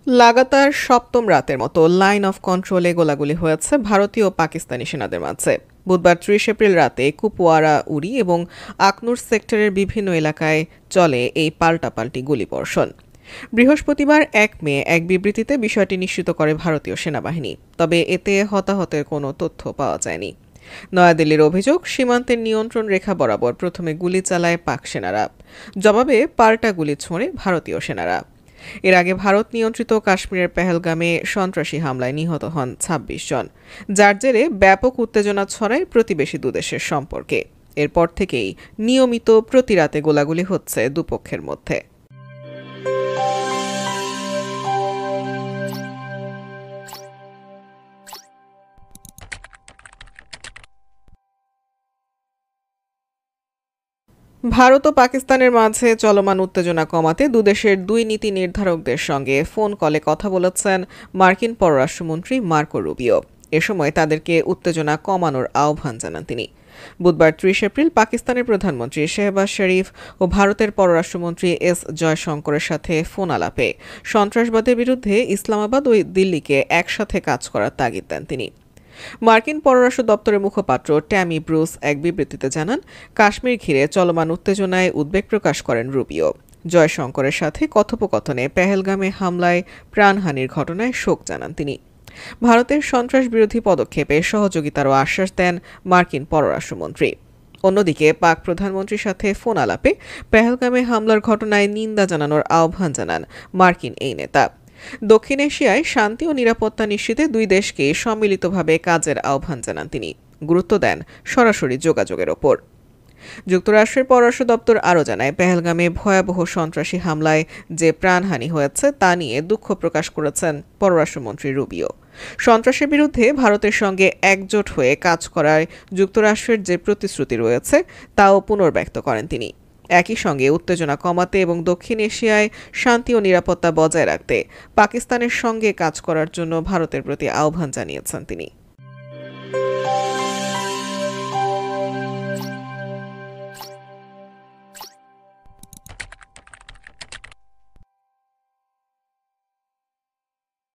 লাগাতার সপ্তম রাতের মতো লাইন অফ কন্ট্রোলে গোলাগুলি হয়েছে ভারতীয় ও পাকিস্তানি সেনাদের মাঝে। বুধবার ৩০ এপ্রিল রাতে কুপওয়ারা, উরি এবং আখনুর সেক্টরের বিভিন্ন এলাকায় চলে এই পাল্টাপাল্টি গুলিবর্ষণ। বৃহস্পতিবার ১ মে এক বিবৃতিতে বিষয়টি নিশ্চিত করে ভারতীয় সেনাবাহিনী, তবে এতে হতাহতের কোনো তথ্য পাওয়া যায়নি। নয়াদিল্লির অভিযোগ, সীমান্তের নিয়ন্ত্রণ রেখা বরাবর প্রথমে গুলি চালায় পাক সেনারা, জবাবে পাল্টা গুলি ছোঁড়ে ভারতীয় সেনারা। এর আগে ভারত নিয়ন্ত্রিত কাশ্মীরের পেহেলগামে সন্ত্রাসী হামলায় নিহত হন ২৬ জন, যার জেরে ব্যাপক উত্তেজনা ছড়ায় প্রতিবেশী দুদেশের সম্পর্কে। এরপর থেকেই নিয়মিত প্রতি রাতে গোলাগুলি হচ্ছে দুপক্ষের মধ্যে। ভারত ও পাকিস্তানের মাঝে চলমান উত্তেজনা কমাতে দুদেশের দুই নীতি নির্ধারকদের সঙ্গে ফোন কলে কথা বলেছেন মার্কিন পররাষ্ট্রমন্ত্রী মার্কো রুবিও। এ সময় তাদেরকে উত্তেজনা কমানোর আহ্বান জানান তিনি। বুধবার ৩০ এপ্রিল পাকিস্তানের প্রধানমন্ত্রী শেহবাজ শরীফ ও ভারতের পররাষ্ট্রমন্ত্রী এস জয়শঙ্করের সাথে ফোন আলাপে সন্ত্রাসবাদের বিরুদ্ধে ইসলামাবাদ ও দিল্লিকে একসাথে কাজ করার তাগিদ দেন তিনি। মার্কিন পররাষ্ট্র দপ্তরের মুখপাত্র ট্যামি ব্রুস এক বিবৃতিতে জানান, কাশ্মীর ঘিরে চলমান উত্তেজনায় উদ্বেগ প্রকাশ করেন রুবিও। জয়শঙ্করের সাথে কথোপকথনে পেহেলগামে হামলায় প্রাণহানির ঘটনায় শোক জানান তিনি। ভারতের সন্ত্রাস বিরোধী পদক্ষেপে সহযোগিতারও আশ্বাস দেন মার্কিন পররাষ্ট্রমন্ত্রী। অন্যদিকে পাক প্রধানমন্ত্রীর সাথে ফোন আলাপে পেহেলগামে হামলার ঘটনায় নিন্দা জানানোর আহ্বান জানান মার্কিন এই নেতা। দক্ষিণ এশিয়ায় শান্তি ও নিরাপত্তা নিশ্চিতে দুই দেশকে সম্মিলিতভাবে কাজের আহ্বান জানান তিনি। গুরুত্ব দেন সরাসরি যোগাযোগের ওপর। যুক্তরাষ্ট্রের পররাষ্ট্র দপ্তর আরও জানায়, পেহেলগামে ভয়াবহ সন্ত্রাসী হামলায় যে প্রাণহানি হয়েছে তা নিয়ে দুঃখ প্রকাশ করেছেন পররাষ্ট্রমন্ত্রী রুবিও। সন্ত্রাসের বিরুদ্ধে ভারতের সঙ্গে একজোট হয়ে কাজ করায় যুক্তরাষ্ট্রের যে প্রতিশ্রুতি রয়েছে তাও পুনর্ব্যক্ত করেন তিনি। একই সঙ্গে উত্তেজনা কমাতে এবং দক্ষিণ এশিয়ায় শান্তি ও নিরাপত্তা বজায় রাখতে পাকিস্তানের সঙ্গে কাজ করার জন্য ভারতের প্রতি আহ্বান জানিয়েছেন তিনি।